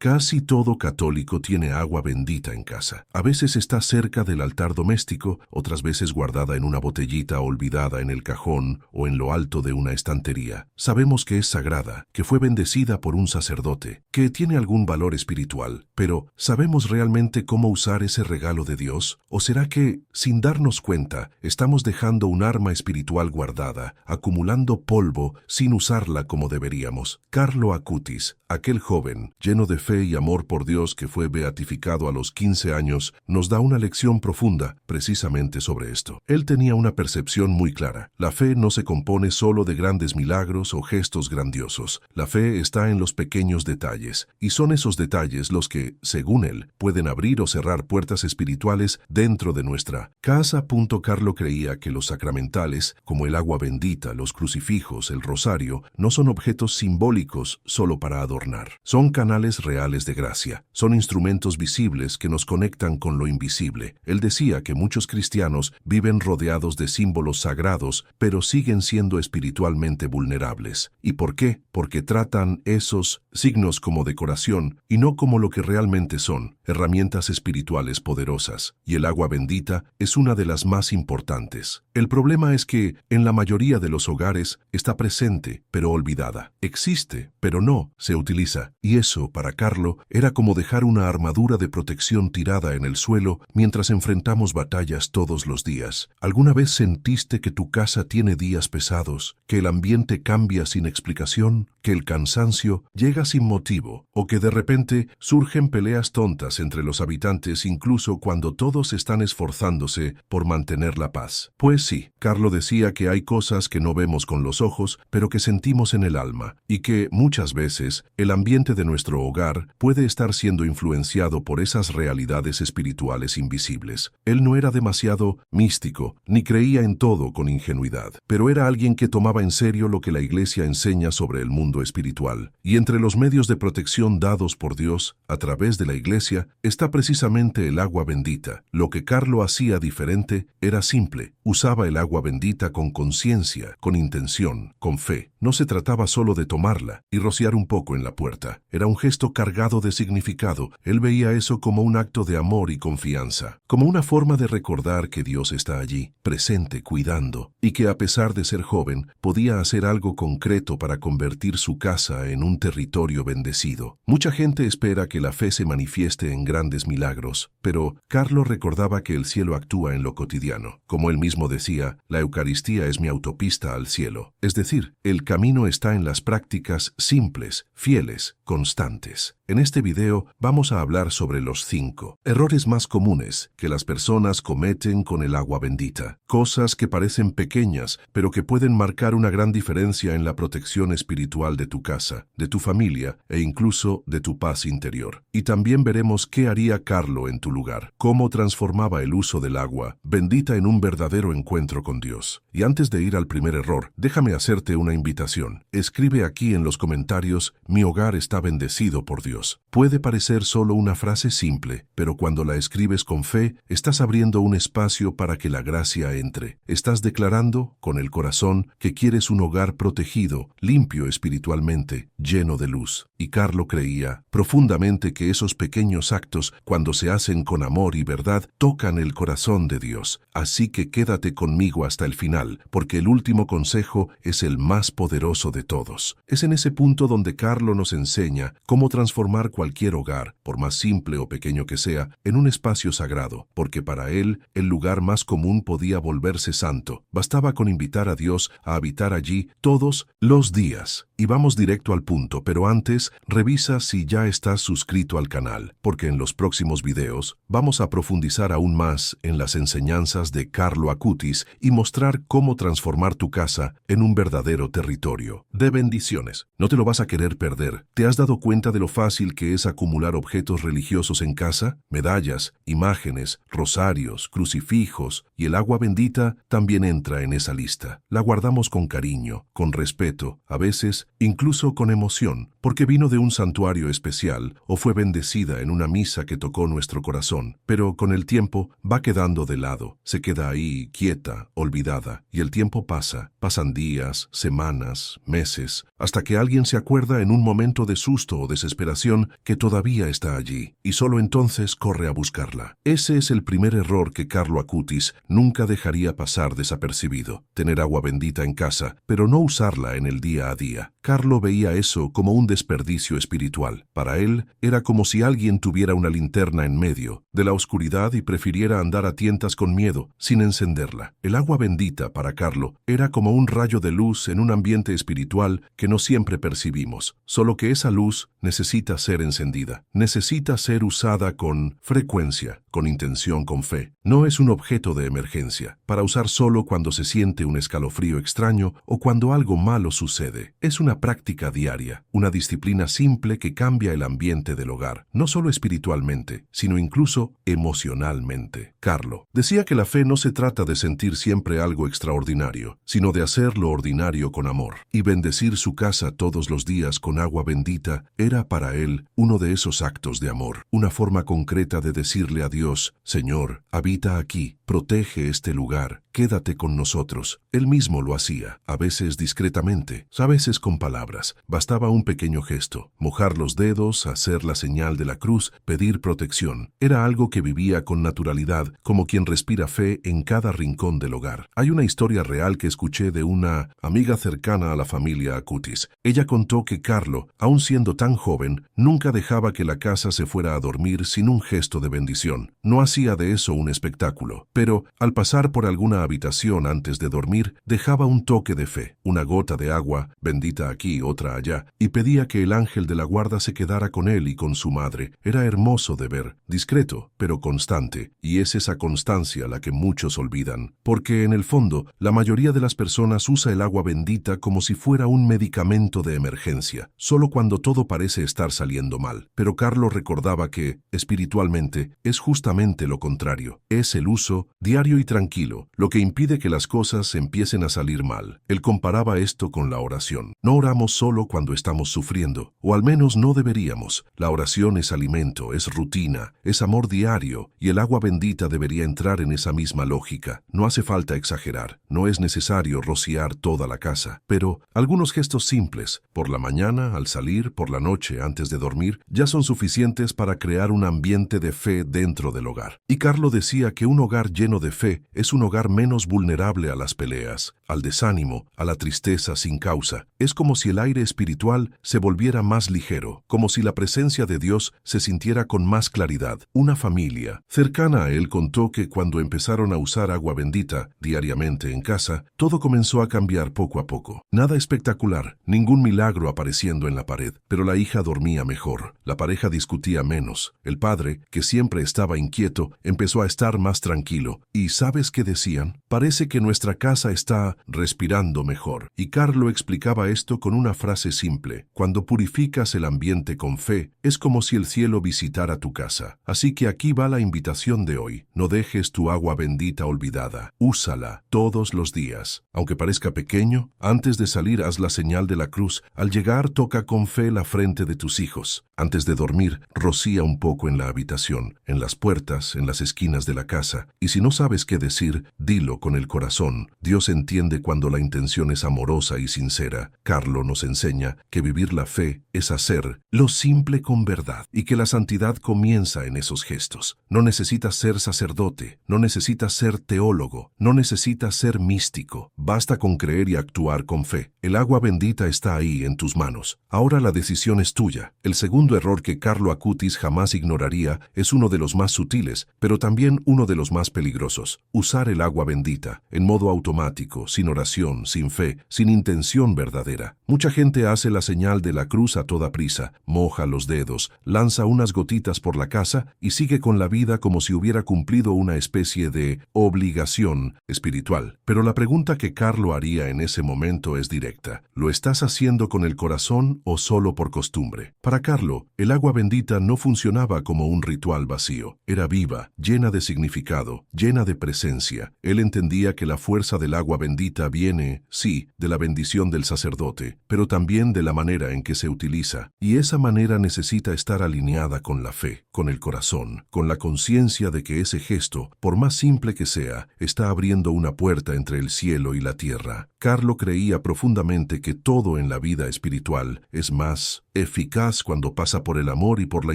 Casi todo católico tiene agua bendita en casa. A veces está cerca del altar doméstico, otras veces guardada en una botellita olvidada en el cajón o en lo alto de una estantería. Sabemos que es sagrada, que fue bendecida por un sacerdote, que tiene algún valor espiritual, pero ¿sabemos realmente cómo usar ese regalo de Dios? ¿O será que, sin darnos cuenta, estamos dejando un arma espiritual guardada, acumulando polvo sin usarla como deberíamos? Carlo Acutis, aquel joven, lleno de fe y amor por Dios que fue beatificado a los 15 años, nos da una lección profunda precisamente sobre esto. Él tenía una percepción muy clara. La fe no se compone solo de grandes milagros o gestos grandiosos. La fe está en los pequeños detalles, y son esos detalles los que, según él, pueden abrir o cerrar puertas espirituales dentro de nuestra casa. Carlo creía que los sacramentales, como el agua bendita, los crucifijos, el rosario, no son objetos simbólicos solo para adornar. Son canales reales de gracia. Son instrumentos visibles que nos conectan con lo invisible. Él decía que muchos cristianos viven rodeados de símbolos sagrados, pero siguen siendo espiritualmente vulnerables. ¿Y por qué? Porque tratan esos signos como decoración y no como lo que realmente son, herramientas espirituales poderosas. Y el agua bendita es una de las más importantes. El problema es que, en la mayoría de los hogares, está presente, pero olvidada. Existe, pero no se utiliza. Y eso, para Carlo, era como dejar una armadura de protección tirada en el suelo mientras enfrentamos batallas todos los días. ¿Alguna vez sentiste que tu casa tiene días pesados, que el ambiente cambia sin explicación, que el cansancio llega sin motivo, o que de repente surgen peleas tontas entre los habitantes incluso cuando todos están esforzándose por mantener la paz? Pues sí, Carlo decía que hay cosas que no vemos con los ojos, pero que sentimos en el alma, y que muchas veces el ambiente de nuestro hogar puede estar siendo influenciado por esas realidades espirituales invisibles. Él no era demasiado místico, ni creía en todo con ingenuidad, pero era alguien que tomaba en serio lo que la Iglesia enseña sobre el mundo espiritual. Y entre los medios de protección dados por Dios a través de la Iglesia está precisamente el agua bendita. Lo que Carlo hacía diferente era simple. Usaba el agua bendita con conciencia, con intención, con fe. No se trataba solo de tomarla y rociar un poco en la puerta. Era un gesto cargado de significado. Él veía eso como un acto de amor y confianza, como una forma de recordar que Dios está allí, presente, cuidando, y que a pesar de ser joven, podía hacer algo concreto para convertir su casa en un territorio bendecido. Mucha gente espera que la fe se manifieste en grandes milagros, pero Carlo recordaba que el cielo actúa en lo cotidiano. Como él mismo decía, la Eucaristía es mi autopista al cielo. Es decir, el camino está en las prácticas simples, fieles, constantes. En este video vamos a hablar sobre los 5 errores más comunes que las personas cometen con el agua bendita. Cosas que parecen pequeñas, pero que pueden marcar una gran diferencia en la protección espiritual de tu casa, de tu familia e incluso de tu paz interior. Y también veremos qué haría Carlo en tu lugar, cómo transformaba el uso del agua bendita en un verdadero encuentro con Dios. Y antes de ir al primer error, déjame hacerte una invitación. Escribe aquí en los comentarios: mi hogar está bendecido por Dios. Puede parecer solo una frase simple, pero cuando la escribes con fe, estás abriendo un espacio para que la gracia entre. Estás declarando, con el corazón, que quieres un hogar protegido, limpio espiritualmente, lleno de luz. Y Carlo creía profundamente que esos pequeños actos, cuando se hacen con amor y verdad, tocan el corazón de Dios. Así que quédate conmigo hasta el final, porque el último consejo es el más poderoso de todos. Es en ese punto donde Carlo nos enseña cómo transformar cualquier hogar, por más simple o pequeño que sea, en un espacio sagrado, porque para él el lugar más común podía volverse santo. Bastaba con invitar a Dios a habitar allí todos los días. Y vamos directo al punto, pero antes, revisa si ya estás suscrito al canal, porque en los próximos videos vamos a profundizar aún más en las enseñanzas de Carlo Acutis y mostrar cómo transformar tu casa en un verdadero territorio de bendiciones. No te lo vas a querer perder. ¿Te has dado cuenta de lo fácil que es acumular objetos religiosos en casa? Medallas, imágenes, rosarios, crucifijos, y el agua bendita también entra en esa lista. La guardamos con cariño, con respeto, a veces incluso con emoción, porque vino de un santuario especial o fue bendecida en una misa que tocó nuestro corazón, pero con el tiempo va quedando de lado, se queda ahí quieta, olvidada, y el tiempo pasa, pasan días, semanas, meses, hasta que alguien se acuerda en un momento de susto o desesperación que todavía está allí, y solo entonces corre a buscarla. Ese es el primer error que Carlo Acutis nunca dejaría pasar desapercibido: tener agua bendita en casa, pero no usarla en el día a día. Carlo veía eso como un desperdicio espiritual. Para él, era como si alguien tuviera una linterna en medio de la oscuridad y prefiriera andar a tientas con miedo, sin encenderla. El agua bendita, para Carlo, era como un rayo de luz en un ambiente espiritual que no siempre percibimos, solo que esa luz necesita ser encendida, necesita ser usada con frecuencia, con intención, con fe. No es un objeto de emergencia, para usar solo cuando se siente un escalofrío extraño o cuando algo malo sucede. Es una práctica diaria, una disciplina simple que cambia el ambiente del hogar, no solo espiritualmente, sino incluso emocionalmente. Carlo decía que la fe no se trata de sentir siempre algo extraordinario, sino de hacer lo ordinario con amor. Y bendecir su casa todos los días con agua bendita era para él uno de esos actos de amor, una forma concreta de decirle a Dios: Señor, habita aquí, protege este lugar, quédate con nosotros. Él mismo lo hacía, a veces discretamente, a veces con palabras. Bastaba un pequeño gesto, mojar los dedos, hacer la señal de la cruz, pedir protección. Era algo que vivía con naturalidad, como quien respira fe en cada rincón del hogar. Hay una historia real que escuché de una amiga cercana a la familia Acutis. Ella contó que Carlo, aun siendo tan joven, nunca dejaba que la casa se fuera a dormir sin un gesto de bendición. No hacía de eso un espectáculo, pero al pasar por alguna habitación antes de dormir, dejaba un toque de fe, una gota de agua, bendita aquí, otra allá, y pedía que el ángel de la guarda se quedara con él y con su madre. Era hermoso de ver, discreto, pero constante, y es esa constancia la que muchos olvidan, porque en el fondo, la mayoría de las personas usa el agua bendita como si fuera un medicamento de emergencia, solo cuando todo parece estar saliendo mal. Pero Carlo recordaba que, espiritualmente, es justamente lo contrario. Es el uso diario y tranquilo lo que impide que las cosas empiecen a salir mal. Él comparaba esto con la oración. No oramos solo cuando estamos sufriendo, o al menos no deberíamos. La oración es alimento, es rutina, es amor diario, y el agua bendita debería entrar en esa misma lógica. No hace falta exagerar, no es necesario rociar toda la casa, pero algunos gestos simples, por la mañana, al salir, por la noche, antes de dormir, ya son suficientes para crear un ambiente de fe dentro del hogar. Y Carlo decía que un hogar lleno de fe es un hogar menos vulnerable a las peleas, al desánimo, a la tristeza sin causa. Es como si el aire espiritual se volviera más ligero, como si la presencia de Dios se sintiera con más claridad. Una familia cercana a él contó que cuando empezaron a usar agua bendita diariamente en casa, todo comenzó a cambiar poco a poco. Nada espectacular, ningún milagro apareciendo en la pared, pero la hija dormía mejor, la pareja discutía menos, el padre, que siempre estaba inquieto, empezó a estar más tranquilo. ¿Y sabes qué decían? Parece que nuestra casa está respirando mejor. Y Carlo explicaba esto con una frase simple: cuando purificas el ambiente con fe, es como si el cielo visitara tu casa. Así que aquí va la invitación de hoy: no dejes tu agua bendita olvidada, úsala todos los días. Aunque parezca pequeño, antes de salir haz la señal de la cruz, al llegar toca con fe la frente de tus hijos. Antes de dormir, rocía un poco en la habitación, en las puertas, en las esquinas de la casa, y si no sabes qué decir, dilo con el corazón. Dios entiende cuando la intención es amorosa y sincera. Carlo nos enseña que vivir la fe es hacer lo simple con verdad, y que la santidad comienza en esos gestos. No necesitas ser sacerdote, no necesitas ser teólogo, no necesitas ser místico. Basta con creer y actuar con fe. El agua bendita está ahí en tus manos. Ahora la decisión es tuya. El segundo error que Carlo Acutis jamás ignoraría es uno de los más sutiles, pero también uno de los más peligrosos: usar el agua bendita en modo automático, sin oración, sin fe, sin intención verdadera. Mucha gente hace la señal de la cruz a toda prisa, moja los dedos, lanza unas gotitas por la casa y sigue con la vida como si hubiera cumplido una especie de obligación espiritual. Pero la pregunta que Carlo haría en ese momento es directa: ¿lo estás haciendo con el corazón o solo por costumbre? Para Carlo, el agua bendita no funcionaba como un ritual vacío. era viva, llena de significado, llena de presencia. Él entendía que la fuerza del agua bendita viene, sí, de la bendición del sacerdote, pero también de la manera en que se utiliza. Y esa manera necesita estar alineada con la fe, con el corazón, con la conciencia de que ese gesto, por más simple que sea, está abriendo una puerta entre el cielo y la tierra. Carlo creía profundamente que todo en la vida espiritual es más eficaz cuando pasa por el amor y por la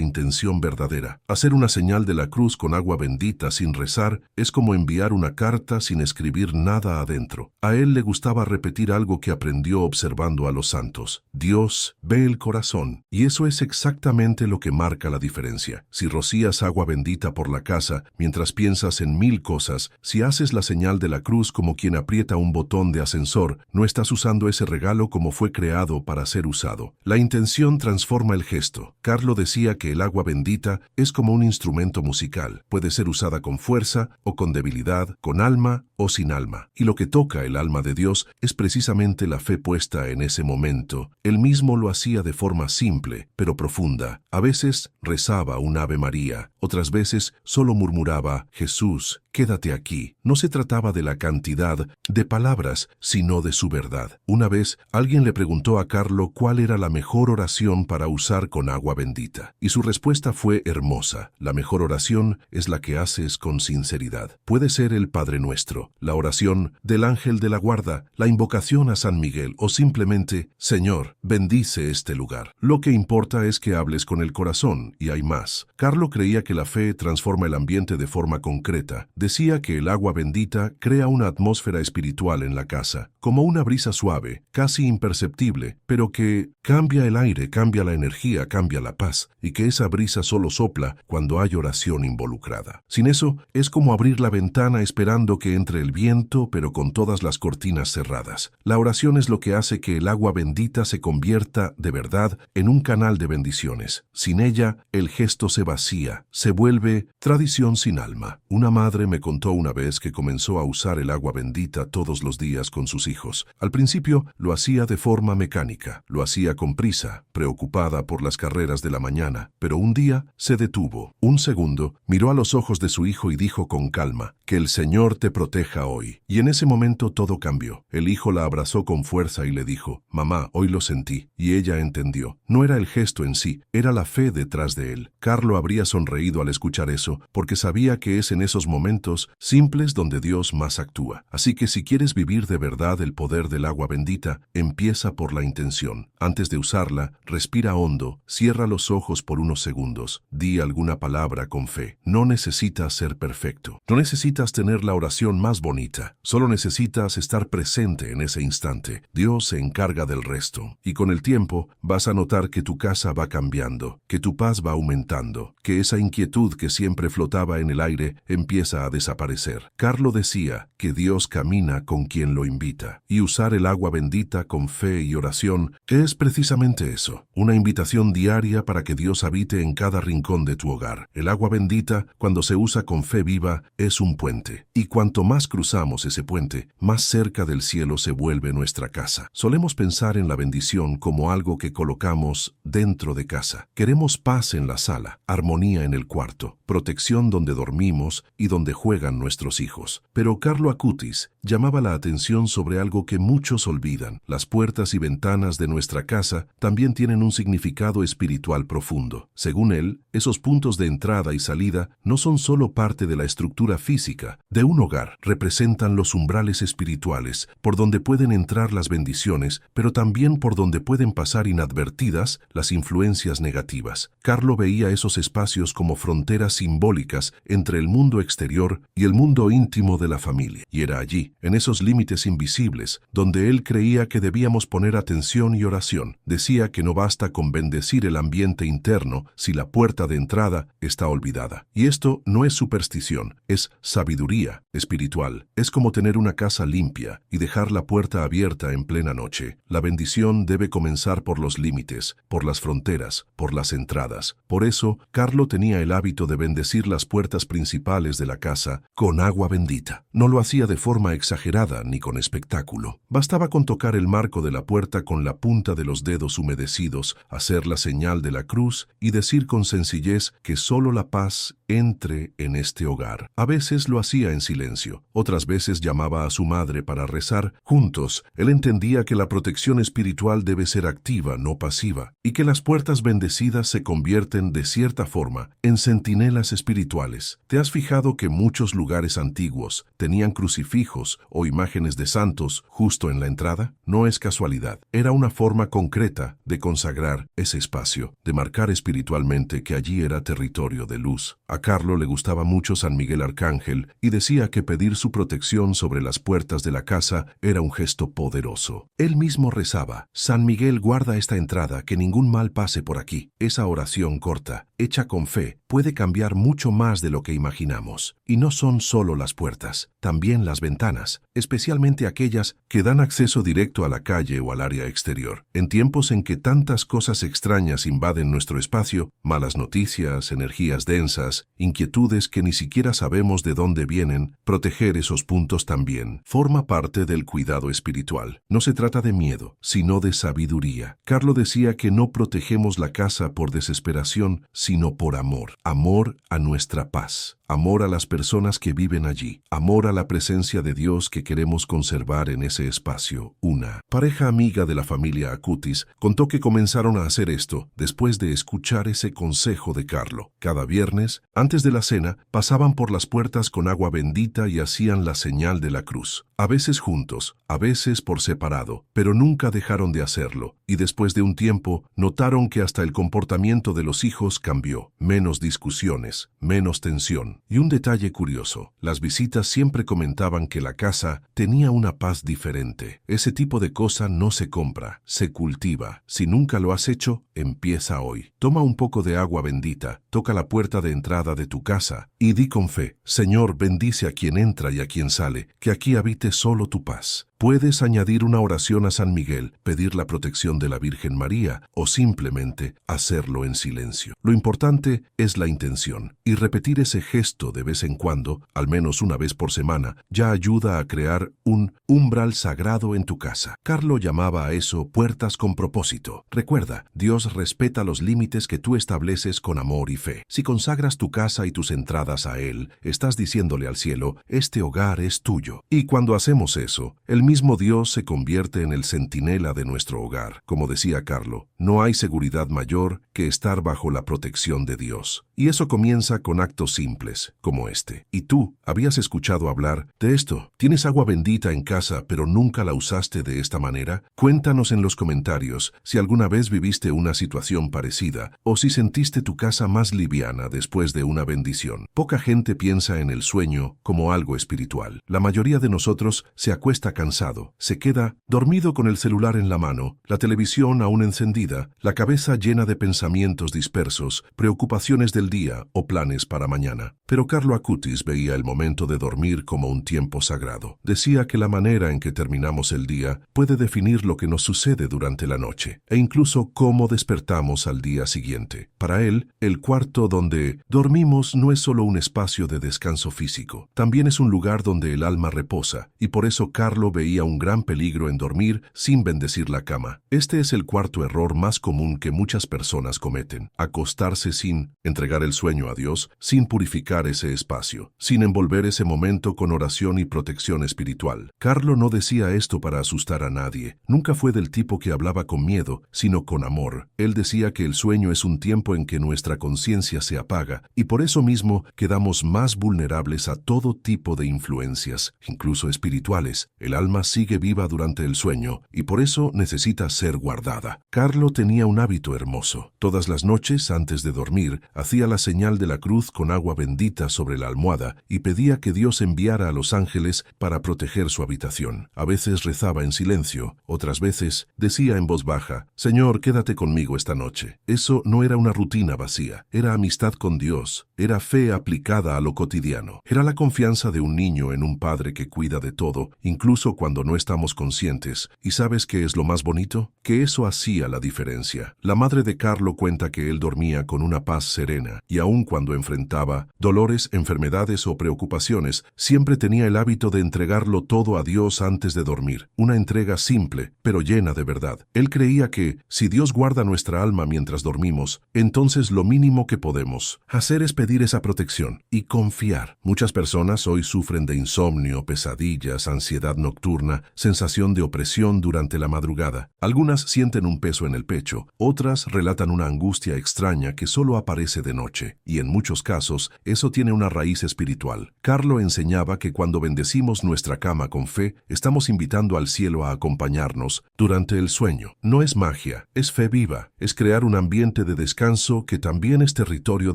intención verdadera. Hacer una señal de la cruz con agua bendita sin rezar es como enviar una carta sin escribir nada adentro. A él le gustaba repetir algo que aprendió observando a los santos. Dios ve el corazón, y eso es exactamente lo que marca la diferencia. Si rocías agua bendita por la casa mientras piensas en 1000 cosas, si haces la señal de la cruz como quien aprieta un botón de ascensor, no estás usando ese regalo como fue creado para ser usado. La intención transforma el gesto. Carlo decía que el agua bendita es como un instrumento musical. Puede ser usada con fuerza o con debilidad, con alma o sin alma. Y lo que toca el alma de Dios es precisamente la fe puesta en ese momento. Él mismo lo hacía de forma simple, pero profunda. A veces rezaba un Ave María, otras veces solo murmuraba, Jesús, quédate aquí. No se trataba de la cantidad de palabras, sino de su verdad. Una vez, alguien le preguntó a Carlo cuál era la mejor oración para usar con agua bendita. Y su respuesta fue hermosa. La mejor oración es la que haces con sinceridad. Puede ser el Padre Nuestro, la oración del ángel de la guarda, la invocación a San Miguel o simplemente, Señor, bendice este lugar. Lo que importa es que hables con el corazón, y hay más. Carlo creía que la fe transforma el ambiente de forma concreta. Decía que el agua bendita crea una atmósfera espiritual en la casa, como una brisa suave, casi imperceptible, pero que cambia el aire, cambia la energía, cambia la paz, y que esa brisa solo sopla cuando hay oración involucrada. Sin eso, es como abrir la ventana esperando que entre el viento, pero con todas las cortinas cerradas. La oración es lo que hace que el agua bendita se convierta, de verdad, en un canal de bendiciones. Sin ella, el gesto se vacía, se vuelve tradición sin alma. Una madre me contó una vez que comenzó a usar el agua bendita todos los días con sus hijos. Al principio lo hacía de forma mecánica, lo hacía con prisa, preocupada por las carreras de la mañana, pero un día se detuvo. Un segundo, miró a los ojos de su hijo y dijo con calma, que el Señor te proteja hoy. Y en ese momento todo cambió. El hijo la abrazó con fuerza y le dijo, mamá, hoy lo sentí. Y ella entendió. No era el gesto en sí, era la fe detrás de él. Carlo habría sonreído al escuchar eso, porque sabía que es en esos momentos simples donde Dios más actúa. Así que si quieres vivir de verdad el poder del agua bendita, empieza por la intención. Antes de usarla, respira hondo, cierra los ojos por unos segundos, di alguna palabra con fe. No necesitas ser perfecto. No necesitas tener la oración más bonita. Solo necesitas estar presente en ese instante. Dios se encarga del resto. Y con el tiempo, vas a notar que tu casa va cambiando, que tu paz va aumentando, que esa inquietud que siempre flotaba en el aire empieza a desaparecer. Carlo decía que Dios camina con quien lo invita. Y usar el agua bendita con fe y oración es precisamente eso, una invitación diaria para que Dios habite en cada rincón de tu hogar. El agua bendita, cuando se usa con fe viva, es un puente. Y cuanto más cruzamos ese puente, más cerca del cielo se vuelve nuestra casa. Solemos pensar en la bendición como algo que colocamos dentro de casa. Queremos paz en la sala, armonía en el cuarto, protección donde dormimos y donde juegan nuestros hijos. Pero Carlo Acutis llamaba la atención sobre algo que muchos olvidan. Las puertas y ventanas de nuestra casa también tienen un significado espiritual profundo. Según él, esos puntos de entrada y salida no son solo parte de la estructura física de un hogar, representan los umbrales espirituales por donde pueden entrar las bendiciones, pero también por donde pueden pasar inadvertidas las influencias negativas. Carlo veía esos espacios como fronteras simbólicas entre el mundo exterior y el mundo íntimo de la familia. Y era allí, en esos límites invisibles, donde él creía que debíamos poner atención y oración. Decía que no basta con bendecir el ambiente interno si la puerta de entrada está olvidada. Y esto no es superstición, es sabiduría espiritual. Es como tener una casa limpia y dejar la puerta abierta en plena noche. La bendición debe comenzar por los límites, por las fronteras, por las entradas. Por eso, Carlo tenía el hábito de bendecir las puertas principales de la casa con agua bendita. No lo hacía de forma exagerada ni con espectáculo. Bastaba con tocar el marco de la puerta con la punta de los dedos humedecidos, hacer la señal de la cruz y decir con sencillez que solo la paz entre en este hogar. A veces lo hacía en silencio, otras veces llamaba a su madre para rezar. Juntos, él entendía que la protección espiritual debe ser activa, no pasiva, y que las puertas bendecidas se convierten de cierta forma en centinelas espirituales. ¿Te has fijado que muchos lugares antiguos tenían crucifijos o imágenes de santos justo en la entrada? No es casualidad. Era una forma concreta de consagrar ese espacio, de marcar espiritualmente que allí era territorio de luz. A Carlo le gustaba mucho San Miguel Arcángel y decía que pedir su protección sobre las puertas de la casa era un gesto poderoso. Él mismo rezaba: San Miguel, guarda esta entrada, que ningún mal pase por aquí. Esa oración corta, hecha con fe, puede cambiar mucho más de lo que imaginamos. Y no son solo las puertas, también las ventanas, especialmente aquellas que dan acceso directo a la calle o al área exterior. En tiempos en que tantas cosas extrañas invaden nuestro espacio, malas noticias, energías densas, inquietudes que ni siquiera sabemos de dónde vienen, proteger esos puntos también forma parte del cuidado espiritual. No se trata de miedo, sino de sabiduría. Carlo decía que no protegemos la casa por desesperación, sino por amor. Amor a nuestra paz. Amor a las personas que viven allí. Amor a la presencia de Dios que queremos conservar en ese espacio. Una pareja amiga de la familia Acutis contó que comenzaron a hacer esto después de escuchar ese consejo de Carlo. Cada viernes, antes de la cena, pasaban por las puertas con agua bendita y hacían la señal de la cruz. A veces juntos, a veces por separado, pero nunca dejaron de hacerlo. Y después de un tiempo, notaron que hasta el comportamiento de los hijos cambió. Menos discusiones, menos tensión. Y un detalle curioso, las visitas siempre comentaban que la casa tenía una paz diferente. Ese tipo de cosa no se compra, se cultiva. Si nunca lo has hecho, empieza hoy. Toma un poco de agua bendita, toca la puerta de entrada de tu casa y di con fe: Señor, bendice a quien entra y a quien sale, que aquí habite solo tu paz. Puedes añadir una oración a San Miguel, pedir la protección de la Virgen María o simplemente hacerlo en silencio. Lo importante es la intención, y repetir ese gesto de vez en cuando, al menos una vez por semana, ya ayuda a crear un umbral sagrado en tu casa. Carlo llamaba a eso puertas con propósito. Recuerda, Dios respeta los límites que tú estableces con amor y fe. Si consagras tu casa y tus entradas a Él, estás diciéndole al cielo: este hogar es tuyo. Y cuando hacemos eso, el mismo Dios se convierte en el centinela de nuestro hogar. Como decía Carlo, no hay seguridad mayor que estar bajo la protección de Dios. Y eso comienza con actos simples, como este. ¿Y tú, habías escuchado hablar de esto? ¿Tienes agua bendita en casa, pero nunca la usaste de esta manera? Cuéntanos en los comentarios si alguna vez viviste una situación parecida, o si sentiste tu casa más liviana después de una bendición. Poca gente piensa en el sueño como algo espiritual. La mayoría de nosotros se acuesta cansado, se queda dormido con el celular en la mano, la televisión aún encendida, la cabeza llena de pensamientos dispersos, preocupaciones del día o planes para mañana. Pero Carlo Acutis veía el momento de dormir como un tiempo sagrado. Decía que la manera en que terminamos el día puede definir lo que nos sucede durante la noche, e incluso cómo despertamos al día siguiente. Para él, el cuarto donde dormimos no es solo un espacio de descanso físico, también es un lugar donde el alma reposa, y por eso Carlo veía un gran peligro en dormir sin bendecir la cama. Este es el cuarto error más común que muchas personas cometen: acostarse sin entregar el sueño a Dios, sin purificar ese espacio, sin envolver ese momento con oración y protección espiritual. Carlo no decía esto para asustar a nadie. Nunca fue del tipo que hablaba con miedo, sino con amor. Él decía que el sueño es un tiempo en que nuestra conciencia se apaga, y por eso mismo quedamos más vulnerables a todo tipo de influencias, incluso espirituales. El alma sigue viva durante el sueño, y por eso necesita ser guardada. Carlo tenía un hábito hermoso. Todas las noches, antes de dormir, hacía la señal de la cruz con agua bendita sobre la almohada y pedía que Dios enviara a los ángeles para proteger su habitación. A veces rezaba en silencio, otras veces decía en voz baja: Señor, quédate conmigo esta noche. Eso no era una rutina vacía, era amistad con Dios, era fe aplicada a lo cotidiano. Era la confianza de un niño en un padre que cuida de todo, incluso cuando cuando no estamos conscientes. ¿Y sabes qué es lo más bonito? Que eso hacía la diferencia. La madre de Carlo cuenta que él dormía con una paz serena, y aun cuando enfrentaba dolores, enfermedades o preocupaciones, siempre tenía el hábito de entregarlo todo a Dios antes de dormir. Una entrega simple, pero llena de verdad. Él creía que, si Dios guarda nuestra alma mientras dormimos, entonces lo mínimo que podemos hacer es pedir esa protección y confiar. Muchas personas hoy sufren de insomnio, pesadillas, ansiedad nocturna, sensación de opresión durante la madrugada. Algunas sienten un peso en el pecho, otras relatan una angustia extraña que solo aparece de noche, y en muchos casos eso tiene una raíz espiritual. Carlo enseñaba que cuando bendecimos nuestra cama con fe, estamos invitando al cielo a acompañarnos durante el sueño. No es magia, es fe viva, es crear un ambiente de descanso que también es territorio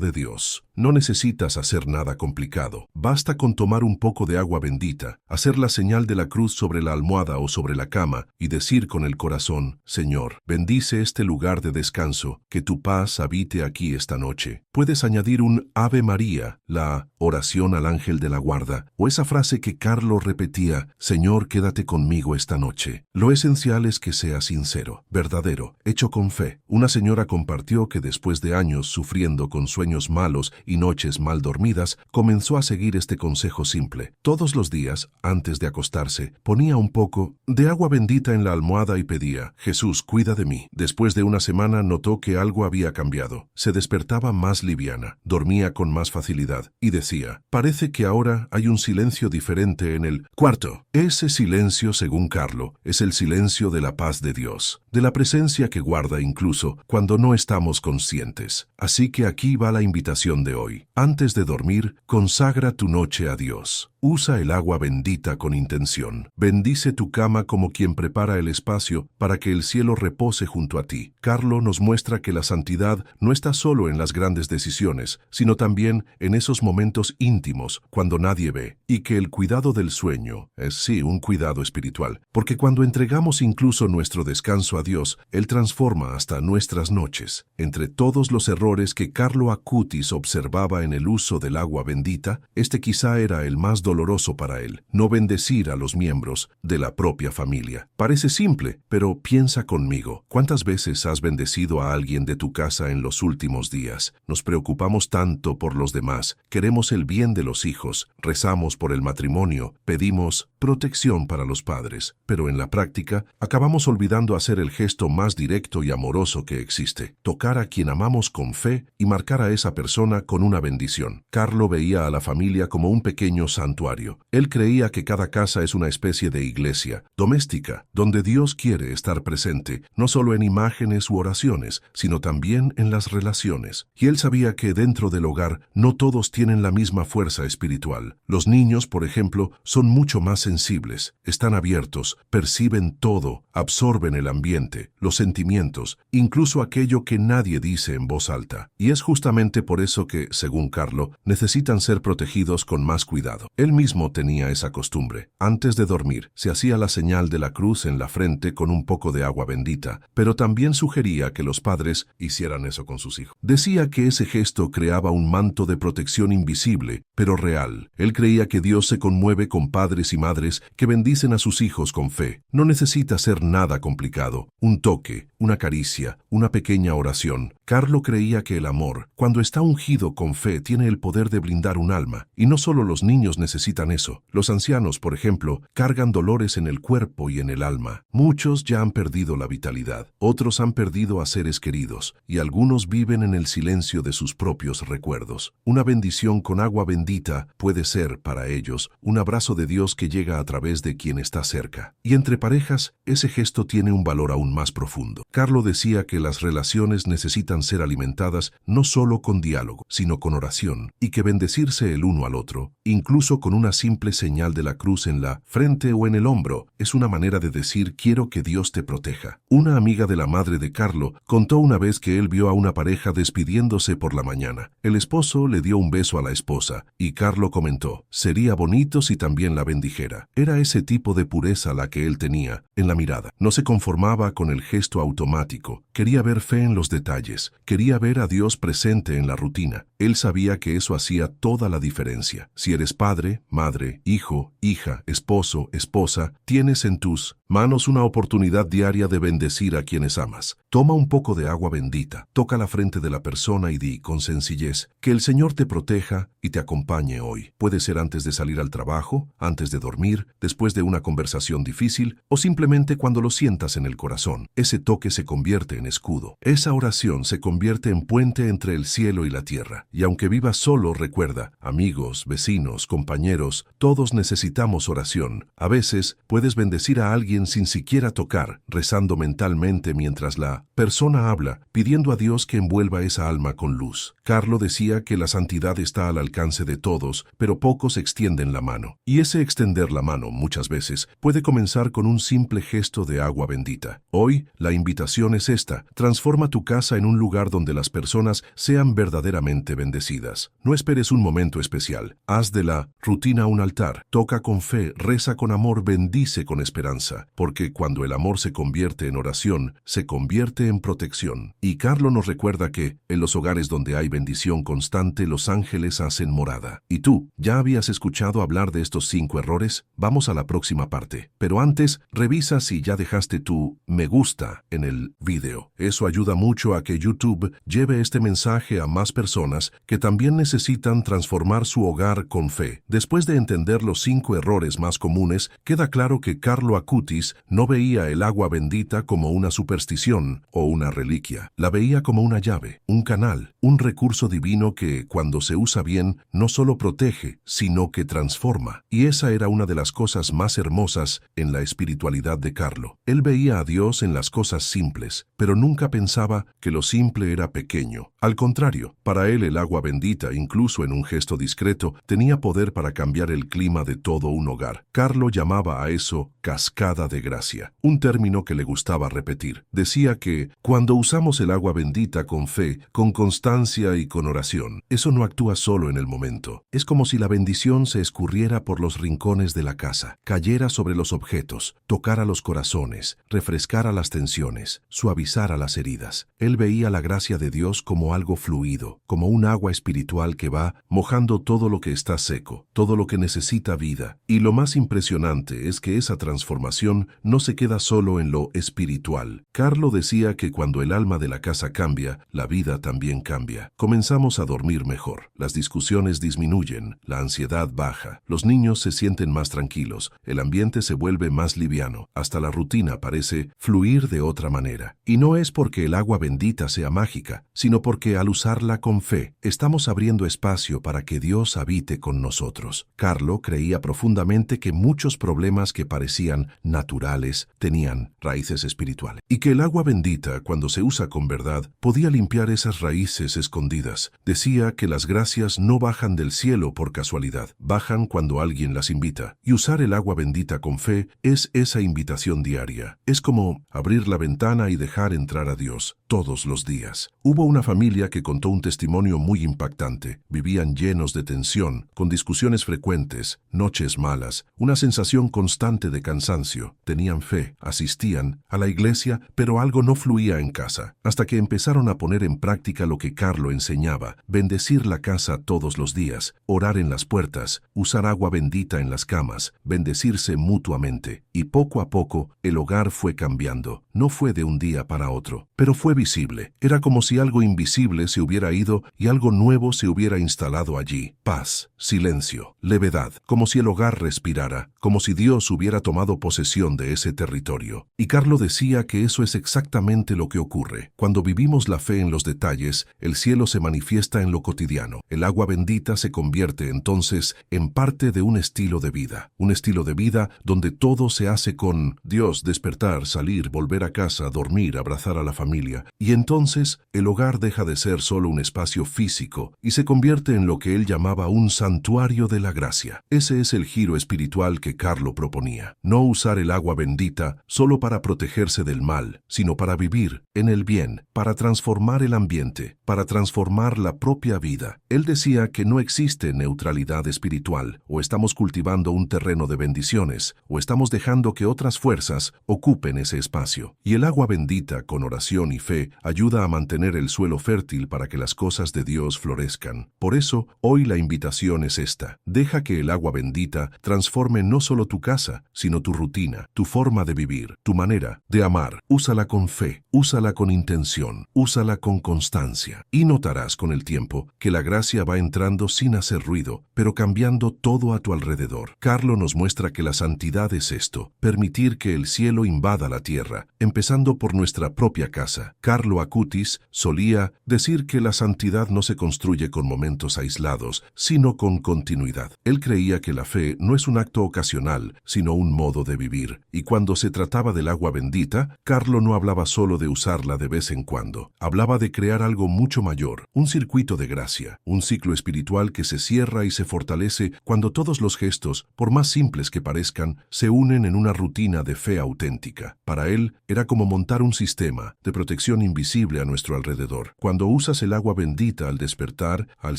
de Dios. No necesitas hacer nada complicado. Basta con tomar un poco de agua bendita, hacer la señal de la cruz sobre la almohada o sobre la cama y decir con el corazón: Señor, bendice este lugar de descanso, que tu paz habite aquí esta noche. Puedes añadir un Ave María, la oración al ángel de la guarda, o esa frase que Carlo repetía: Señor, quédate conmigo esta noche. Lo esencial es que sea sincero, verdadero, hecho con fe. Una señora compartió que después de años sufriendo con sueños malos y noches mal dormidas, comenzó a seguir este consejo simple. Todos los días, antes de acostarse, ponía un poco de agua bendita en la almohada y pedía: Jesús, cuida de mí. Después de una semana notó que algo había cambiado. Se despertaba más liviana, dormía con más facilidad y decía: parece que ahora hay un silencio diferente en el cuarto. Ese silencio, según Carlo, es el silencio de la paz de Dios, de la presencia que guarda incluso cuando no estamos conscientes. Así que aquí va la invitación de hoy. Antes de dormir, consagra tu noche a Dios. Usa el agua bendita con intención. Bendice tu cama como quien prepara el espacio para que el cielo repose junto a ti. Carlo nos muestra que la santidad no está solo en las grandes decisiones, sino también en esos momentos íntimos, cuando nadie ve, y que el cuidado del sueño es sí un cuidado espiritual, porque cuando entregamos incluso nuestro descanso a Dios, Él transforma hasta nuestras noches. Entre todos los errores que Carlo Acutis observaba en el uso del agua bendita, este quizá era el más doloroso para él: no bendecir a los miembros de la propia familia. Parece simple, pero piensa conmigo. ¿Cuántas veces has bendecido a alguien de tu casa en los últimos días? Nos preocupamos tanto por los demás, queremos el bien de los hijos, rezamos por el matrimonio, pedimos protección para los padres, pero en la práctica acabamos olvidando hacer el gesto más directo y amoroso que existe: tocar a quien amamos con fe y marcar a esa persona con una bendición. Carlo veía a la familia como un pequeño santuario. Él creía que cada casa es una especie de iglesia doméstica, donde Dios quiere estar presente, no solo en imágenes u oraciones, sino también en las relaciones. Y él sabía que dentro del hogar no todos tienen la misma fuerza espiritual. Los niños, por ejemplo, son mucho más sensibles, están abiertos, perciben todo, absorben el ambiente, los sentimientos, incluso aquello que nadie dice en voz alta. Y es justamente por eso que, según Carlo, necesitan ser protegidos con más cuidado. Él mismo tenía esa costumbre. Antes de dormir, se hacía la señal de la cruz en la frente con un poco de agua bendita, pero también sugería que los padres hicieran eso con sus hijos. Decía que ese gesto creaba un manto de protección invisible, pero real. Él creía que Dios se conmueve con padres y madres que bendicen a sus hijos con fe. No necesita ser nada complicado. Un toque, una caricia, una pequeña oración. Carlo creía que el amor, cuando está ungido con fe, tiene el poder de blindar un alma. Y no solo los niños necesitan eso. Los ancianos, por ejemplo, cargan dolores en el cuerpo y en el alma. Muchos ya han perdido la vitalidad. Otros han perdido a seres queridos. Y algunos viven en el silencio de sus propios recuerdos. Una bendición con agua bendita puede ser, para ellos, un abrazo de Dios que llega a través de quien está cerca. Y entre parejas, ese gesto tiene un valor aún más profundo. Carlo decía que las relaciones necesitan ser alimentadas no solo con diálogo, sino con oración, y que bendecirse el uno al otro, incluso con una simple señal de la cruz en la frente o en el hombro, es una manera de decir: quiero que Dios te proteja. Una amiga de la madre de Carlo contó una vez que él vio a una pareja despidiéndose por la mañana. El esposo le dio un beso a la esposa, y Carlo comentó: sería bonito si también la bendijera. Era ese tipo de pureza la que él tenía en la mirada. No se conformaba con el gesto automático, quería ver fe en los detalles. simples. Quería ver a Dios presente en la rutina. Él sabía que eso hacía toda la diferencia. Si eres padre, madre, hijo, hija, esposo, esposa, tienes en tus manos una oportunidad diaria de bendecir a quienes amas. Toma un poco de agua bendita, toca la frente de la persona y di con sencillez: que el Señor te proteja y te acompañe hoy. Puede ser antes de salir al trabajo, antes de dormir, después de una conversación difícil o simplemente cuando lo sientas en el corazón. Ese toque se convierte en escudo. Esa oración se convierte en puente entre el cielo y la tierra. Y aunque vivas solo, recuerda, amigos, vecinos, compañeros, todos necesitamos oración. A veces puedes bendecir a alguien sin siquiera tocar, rezando mentalmente mientras la persona habla, pidiendo a Dios que envuelva esa alma con luz. Carlo decía que la santidad está al alcance de todos, pero pocos extienden la mano. Y ese extender la mano, muchas veces, puede comenzar con un simple gesto de agua bendita. Hoy, la invitación es esta: transforma tu casa en un lugar donde las personas sean verdaderamente bendecidas. No esperes un momento especial. Haz de la rutina un altar. Toca con fe, reza con amor, bendice con esperanza. Porque cuando el amor se convierte en oración, se convierte en protección. Y Carlo nos recuerda que, en los hogares donde hay bendición constante, los ángeles hacen morada. ¿Y tú, ya habías escuchado hablar de estos 5 errores? Vamos a la próxima parte. Pero antes, revisa si ya dejaste tu me gusta en el video. Eso ayuda mucho a que YouTube lleve este mensaje a más personas que también necesitan transformar su hogar con fe. Después de entender los 5 errores más comunes, queda claro que Carlo Acutis no veía el agua bendita como una superstición o una reliquia. La veía como una llave, un canal, un recurso divino que, cuando se usa bien, no solo protege, sino que transforma. Y esa era una de las cosas más hermosas en la espiritualidad de Carlo. Él veía a Dios en las cosas simples, pero nunca pensaba que lo simple era pequeño. Al contrario, para él el agua bendita, incluso en un gesto discreto, tenía poder para cambiar el clima de todo un hogar. Carlo llamaba a eso cascada de gracia, un término que le gustaba repetir. Decía que cuando usamos el agua bendita con fe, con constancia y con oración, eso no actúa solo en el momento. Es como si la bendición se escurriera por los rincones de la casa, cayera sobre los objetos, tocara los corazones, refrescara las tensiones, suavizara las heridas. Él veía la gracia de Dios como algo fluido, como un agua espiritual que va mojando todo lo que está seco, todo lo que necesita vida. Y lo más impresionante es que esa transformación no se queda solo en lo espiritual. Carlo decía que cuando el alma de la casa cambia, la vida también cambia. Comenzamos a dormir mejor, las discusiones disminuyen, la ansiedad baja, los niños se sienten más tranquilos, el ambiente se vuelve más liviano, hasta la rutina parece fluir de otra manera. Y no es porque el agua bendita sea mágica, sino porque al usarla con fe, estamos abriendo espacio para que Dios habite con nosotros. Carlo creía profundamente que muchos problemas que parecían naturales tenían raíces espirituales, y que el agua bendita, cuando se usa con verdad, podía limpiar esas raíces escondidas. Decía que las gracias no bajan del cielo por casualidad, bajan cuando alguien las invita. Y usar el agua bendita con fe es esa invitación diaria. Es como abrir la ventana y dejar entrar a Dios todos los días. Hubo una familia que contó un testimonio muy impactante. Vivían llenos de tensión, con discusiones frecuentes, noches malas, una sensación constante de cansancio. Tenían fe, asistían a la iglesia, pero algo no fluía en casa, hasta que empezaron a poner en práctica lo que Carlo enseñaba: bendecir la casa todos los días, orar en las puertas, usar agua bendita en las camas, bendecirse mutuamente. Y poco a poco, el hogar fue cambiando. No fue de un día para otro, pero fue visible. Era como si algo invisible se hubiera ido y algo nuevo se hubiera instalado allí. Paz, silencio, levedad, como si el hogar respirara, como si Dios hubiera tomado posesión de ese territorio. Y Carlo decía que eso es exactamente lo que ocurre. Cuando vivimos la fe en los detalles, el cielo se manifiesta en lo cotidiano. El agua bendita se convierte entonces en parte de un estilo de vida donde todo se hace con Dios: despertar, salir, volver a casa, dormir, abrazar a la familia. Y entonces el hogar deja de ser solo un espacio físico y se convierte en lo que él llamaba un santuario de la gracia. Ese es el giro espiritual que Carlo proponía. No usar el agua bendita solo para protegerse del mal, sino para vivir en el bien, para transformar el ambiente, para transformar la propia vida. Él decía que no existe neutralidad espiritual, o estamos cultivando un terreno de bendiciones, o estamos dejando que otras fuerzas ocupen ese espacio. Y el agua bendita, con oración y fe, ayuda a mantener el suelo fértil para que las cosas de Dios florezcan. Por eso, hoy la invitación es esta: deja que el agua bendita transforme no solo tu casa, sino tu rutina, tu forma de vivir, tu manera de amar. Úsala con fe, úsala con intención, úsala con constancia. Y notarás con el tiempo que la gracia va entrando sin hacer ruido, pero cambiando todo a tu alrededor. Carlo nos muestra que la santidad es esto: permitir que el cielo invada la tierra, empezando por nuestra propia casa. Carlo Acutis solía decir que la santidad no se construye con momentos aislados, sino con continuidad. Él creía que la fe no es un acto ocasional, sino un modo de vivir. Y cuando se trataba del agua bendita, Carlo no hablaba solo de usarla de vez en cuando. Hablaba de crear algo mucho mayor, un circuito de gracia, un ciclo espiritual que se cierra y se fortalece cuando todos los gestos, por más simples que parezcan, se unen en una rutina de fe auténtica. Para él, era como montar un sistema de protección invisible a nuestro alrededor. Cuando usas el agua bendita al despertar, al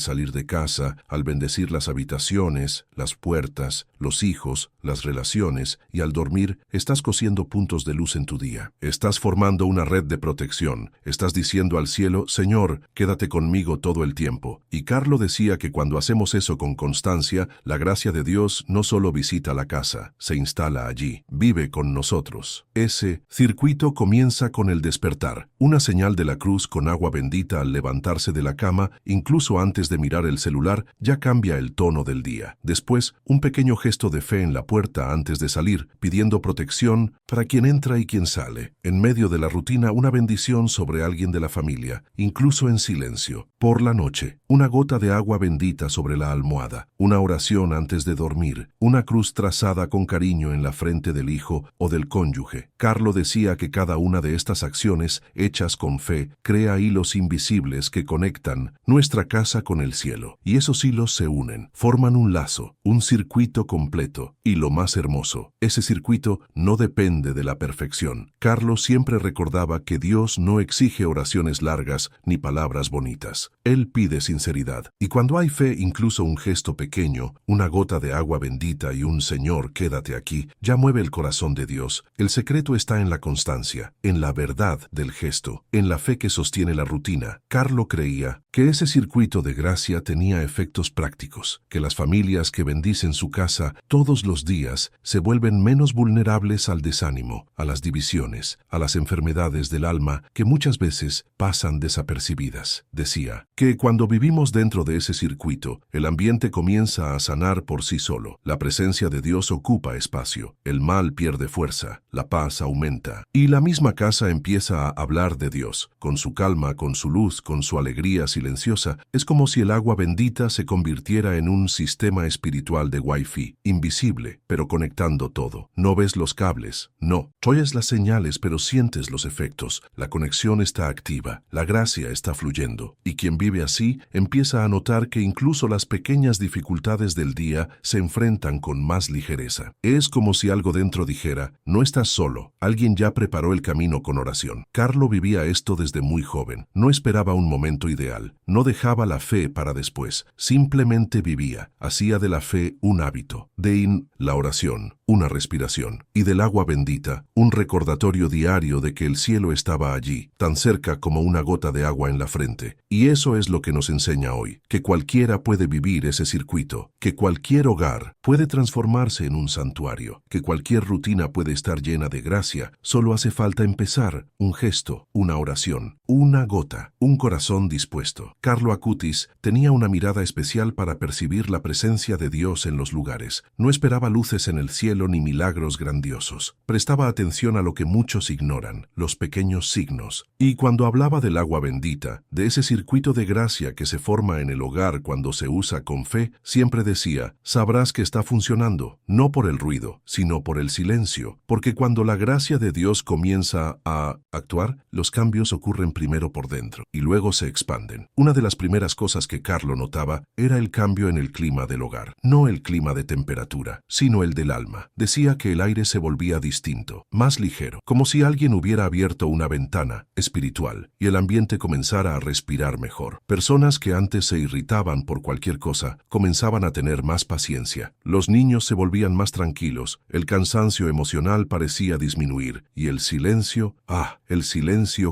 salir de casa, al bendecir las habitaciones, las puertas, los hijos, las relaciones, y al dormir, estás cosiendo puntos de luz en tu día. Estás formando una red de protección. Estás diciendo al cielo: Señor, quédate conmigo todo el tiempo. Y Carlo decía que cuando hacemos eso con constancia, la gracia de Dios no solo visita la casa, se instala allí, vive con nosotros. Ese circuito comienza con el despertar, una señal de la cruz con agua bendita al levantarse de la cama, incluso antes de mirar el celular, ya cambia el tono del día. Después, un pequeño gesto de fe en la puerta antes de salir, pidiendo protección para quien entra y quien sale. En medio de la rutina, una bendición sobre alguien de la familia, incluso en silencio. Por la noche, una gota de agua bendita sobre la almohada, una oración antes de dormir, una cruz trazada con cariño en la frente del hijo o del cónyuge. Carlo decía que cada una de estas acciones, hechas con fe, crea hilos invisibles que conectan nuestra casa con el cielo. Y esos hilos se unen, forman un lazo, un circuito completo. Y lo más hermoso, ese circuito no depende de la perfección. Carlo siempre recordaba que Dios no exige oraciones largas ni palabras bonitas. Él pide sinceridad. Y cuando hay fe, incluso un gesto pequeño, una gota de agua bendita y un Señor, quédate aquí, ya mueve el corazón de Dios. El secreto está en la constancia, en la verdad del gesto, en la fe que sostiene la rutina. Carlo creía que ese circuito de gracia tenía efectos prácticos, que las familias que bendicen su casa todos los días se vuelven menos vulnerables al desánimo, a las divisiones, a las enfermedades del alma que muchas veces pasan desapercibidas. Decía que cuando vivimos dentro de ese circuito, el ambiente comienza a sanar por sí solo. La presencia de Dios ocupa espacio, el mal pierde fuerza, la paz aumenta, y la misma casa empieza a hablar de Dios, con su calma, con su luz, con su alegría silenciosa. Es como si el agua bendita se convirtiera en un sistema espiritual de Wi-Fi, invisible, pero conectando todo. No ves los cables, no. Oyes las señales, pero sientes los efectos. La conexión está activa, la gracia está fluyendo, y quien vive así empieza a notar que incluso las pequeñas dificultades del día se enfrentan con más ligereza. Es como si algo dentro dijera: no estás solo, alguien ya preparó el camino con oración. Carlo vivía esto desde muy joven. No esperaba un momento ideal, no dejaba la fe para después, simplemente vivía. Hacía de la fe un hábito, la oración, una respiración, y del agua bendita, un recordatorio diario de que el cielo estaba allí, tan cerca como una gota de agua en la frente. Y eso es lo que nos enseña hoy, que cualquiera puede vivir ese circuito, que cualquier hogar puede transformarse en un santuario, que cualquier rutina puede estar llena de gracia. Solo hace falta empezar, un gesto, una oración, una gota, un corazón dispuesto. Carlo Acutis tenía una mirada especial para percibir la presencia de Dios en los lugares. No esperaba luces en el cielo ni milagros grandiosos. Prestaba atención a lo que muchos ignoran, los pequeños signos. Y cuando hablaba del agua bendita, de ese circuito de gracia que se forma en el hogar cuando se usa con fe, siempre decía: sabrás que está funcionando, no por el ruido, sino por el silencio, porque cuando la gracia de Dios comienza a actuar, los cambios ocurren primero por dentro y luego se expanden. Una de las primeras cosas que Carlo notaba era el cambio en el clima del hogar, no el clima de temperatura, sino el del alma. calma. Decía que el aire se volvía distinto, más ligero, como si alguien hubiera abierto una ventana espiritual y el ambiente comenzara a respirar mejor. Personas que antes se irritaban por cualquier cosa comenzaban a tener más paciencia. Los niños se volvían más tranquilos, el cansancio emocional parecía disminuir y el silencio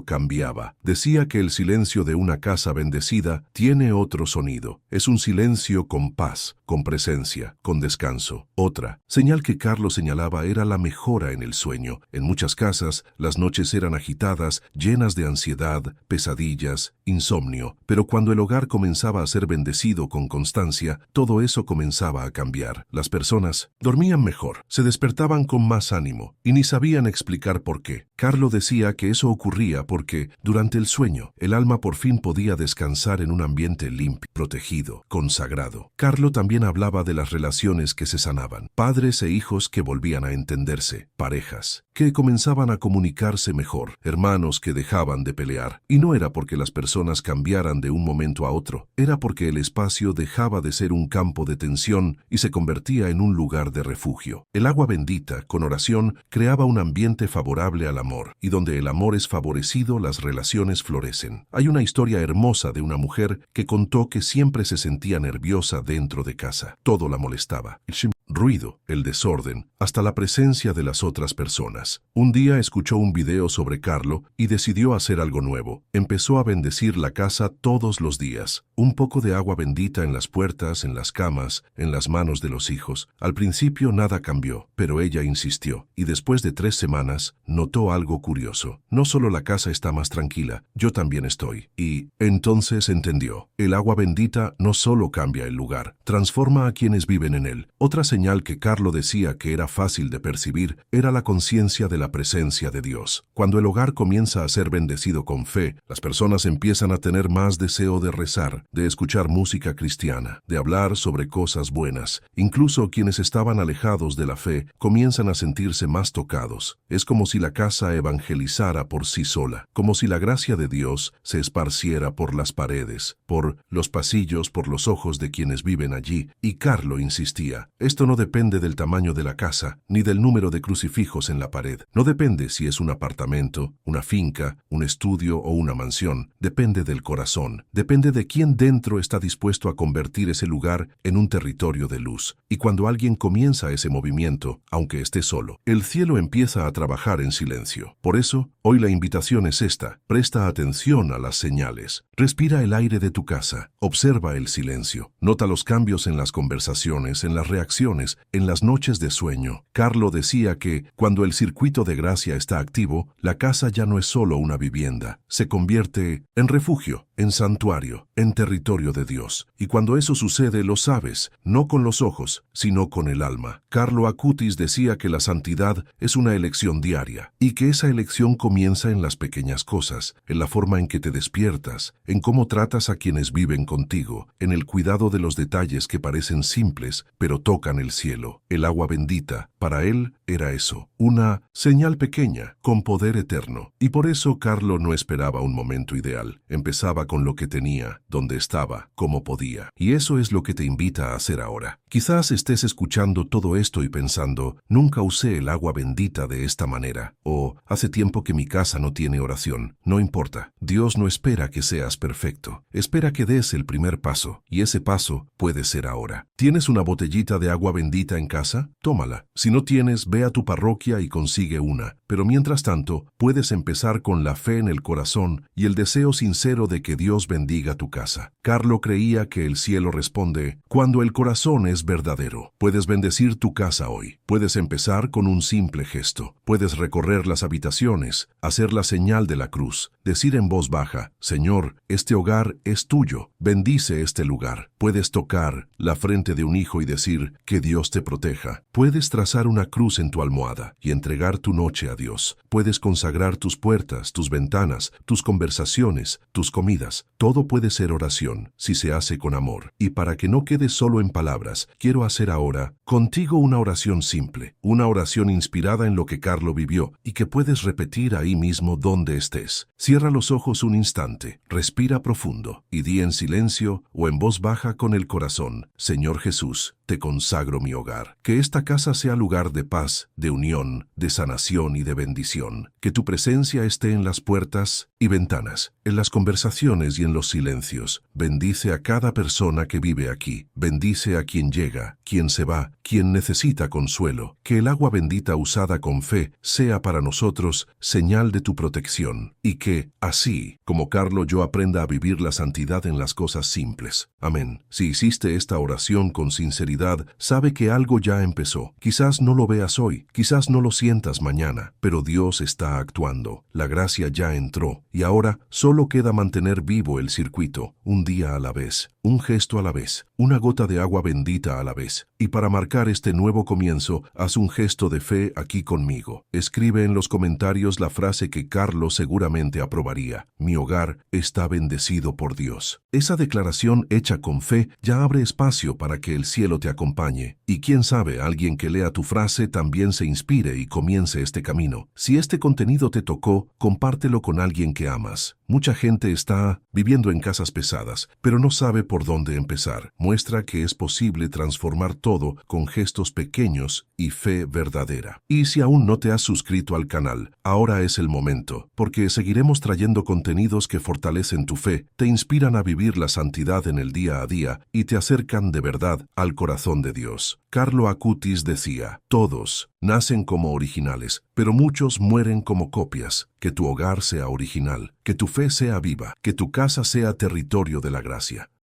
cambiaba. Decía que el silencio de una casa bendecida tiene otro sonido. Es un silencio con paz, con presencia, con descanso. Otra señal que Carlos señalaba era la mejora en el sueño. En muchas casas, las noches eran agitadas, llenas de ansiedad, pesadillas, insomnio. Pero cuando el hogar comenzaba a ser bendecido con constancia, todo eso comenzaba a cambiar. Las personas dormían mejor, se despertaban con más ánimo y ni sabían explicar por qué. Carlos decía que eso ocurría porque, durante el sueño, el alma por fin podía descansar en un ambiente limpio, protegido, consagrado. Carlos también hablaba de las relaciones que se sanaban, padres e hijos que volvían a entenderse, parejas que comenzaban a comunicarse mejor, hermanos que dejaban de pelear. Y no era porque las personas cambiaran de un momento a otro, era porque el espacio dejaba de ser un campo de tensión y se convertía en un lugar de refugio. El agua bendita, con oración, creaba un ambiente favorable al amor, y donde el amor es favorecido, las relaciones florecen. Hay una historia hermosa de una mujer que contó que siempre se sentía nerviosa dentro de casa. Todo la molestaba. El ruido, el desorden, hasta la presencia de las otras personas. Un día escuchó un video sobre Carlo y decidió hacer algo nuevo. Empezó a bendecir la casa todos los días. Un poco de agua bendita en las puertas, en las camas, en las manos de los hijos. Al principio nada cambió, pero ella insistió, y después de 3 semanas notó algo curioso. No solo la casa está más tranquila, yo también estoy. Y entonces entendió. El agua bendita no solo cambia el lugar, transforma a quienes viven en él. Otra señal que Carlo decía que era fácil de percibir era la conciencia de la presencia de Dios. Cuando el hogar comienza a ser bendecido con fe, las personas empiezan a tener más deseo de rezar, de escuchar música cristiana, de hablar sobre cosas buenas. Incluso quienes estaban alejados de la fe comienzan a sentirse más tocados. Es como si la casa evangelizara por sí sola, como si la gracia de Dios se esparciera por las paredes, por los pasillos, por los ojos de quienes viven allí. Y Carlo insistía, esto no depende del tamaño de la casa, ni del número de crucifijos en la pared. No depende si es un apartamento, una finca, un estudio o una mansión. Depende del corazón. Depende de quién dentro está dispuesto a convertir ese lugar en un territorio de luz. Y cuando alguien comienza ese movimiento, aunque esté solo, el cielo empieza a trabajar en silencio. Por eso, hoy la invitación es esta. Presta atención a las señales. Respira el aire de tu casa. Observa el silencio. Nota los cambios en las conversaciones, en las reacciones, en las noches de sueño. Carlo decía que, cuando el circuito de gracia está activo, la casa ya no es solo una vivienda. Se convierte en refugio, en santuario, en territorio de Dios. Y cuando eso sucede, lo sabes, no con los ojos, sino con el alma. Carlo Acutis decía que la santidad es una elección diaria, y que esa elección comienza en las pequeñas cosas, en la forma en que te despiertas, en cómo tratas a quienes viven contigo, en el cuidado de los detalles que parecen simples, pero tocan el cielo. El agua bendita, para él, era eso, una señal pequeña, con poder eterno. Y por eso Carlo no esperaba un momento ideal. Empezaba con lo que tenía, donde estaba, como podía. Y eso es lo que te invita a hacer ahora. Quizás estés escuchando todo esto y pensando, nunca usé el agua bendita de esta manera, o hace tiempo que mi casa no tiene oración. No importa, Dios no espera que seas perfecto, espera que des el primer paso, y ese paso puede ser ahora. ¿Tienes una botellita de agua bendita en casa? Tómala. Si no tienes, ve a tu parroquia y consigue una. Pero mientras tanto, puedes empezar con la fe en el corazón y el deseo sincero de que Dios bendiga tu casa. Carlo creía que el cielo responde cuando el corazón es verdadero. Puedes bendecir tu casa hoy. Puedes empezar con un simple gesto. Puedes recorrer las habitaciones, hacer la señal de la cruz, decir en voz baja, Señor, este hogar es tuyo, bendice este lugar. Puedes tocar la frente de un hijo y decir, que Dios te proteja. Puedes trazar una cruz en tu almohada y entregar tu noche a Dios. Puedes consagrar tus puertas, tus ventanas, tus conversaciones, tus comidas. Todo puede ser oración, si se hace con amor. Y para que no quede solo en palabras, quiero hacer ahora contigo una oración simple, una oración inspirada en lo que Carlo vivió y que puedes repetir ahí mismo donde estés. Cierra los ojos un instante, respira profundo y di en silencio o en voz baja con el corazón, Señor Jesús, te te consagro mi hogar. Que esta casa sea lugar de paz, de unión, de sanación y de bendición. Que tu presencia esté en las puertas y ventanas, en las conversaciones y en los silencios. Bendice a cada persona que vive aquí. Bendice a quien llega, quien se va, quien necesita consuelo. Que el agua bendita usada con fe sea para nosotros señal de tu protección. Y que, así, como Carlo, yo aprenda a vivir la santidad en las cosas simples. Amén. Si hiciste esta oración con sinceridad, sabe que algo ya empezó. Quizás no lo veas hoy, quizás no lo sientas mañana, pero Dios está actuando. La gracia ya entró, y ahora solo queda mantener vivo el circuito, un día a la vez, un gesto a la vez, una gota de agua bendita a la vez. Y para marcar este nuevo comienzo, haz un gesto de fe aquí conmigo. Escribe en los comentarios la frase que Carlos seguramente aprobaría. Mi hogar está bendecido por Dios. Esa declaración hecha con fe ya abre espacio para que el cielo te acompañe. Y quién sabe, alguien que lea tu frase también se inspire y comience este camino. Si este contenido te tocó, compártelo con alguien que amas. Mucha gente está viviendo en casas pesadas, pero no sabe por dónde empezar. Muestra que es posible transformar todo con gestos pequeños y fe verdadera. Y si aún no te has suscrito al canal, ahora es el momento, porque seguiremos trayendo contenidos que fortalecen tu fe, te inspiran a vivir la santidad en el día a día y te acercan de verdad al corazón de Dios. Carlo Acutis decía, todos nacen como originales, pero muchos mueren como copias. Que tu hogar sea original, que tu fe sea viva, que tu casa sea territorio de la gracia.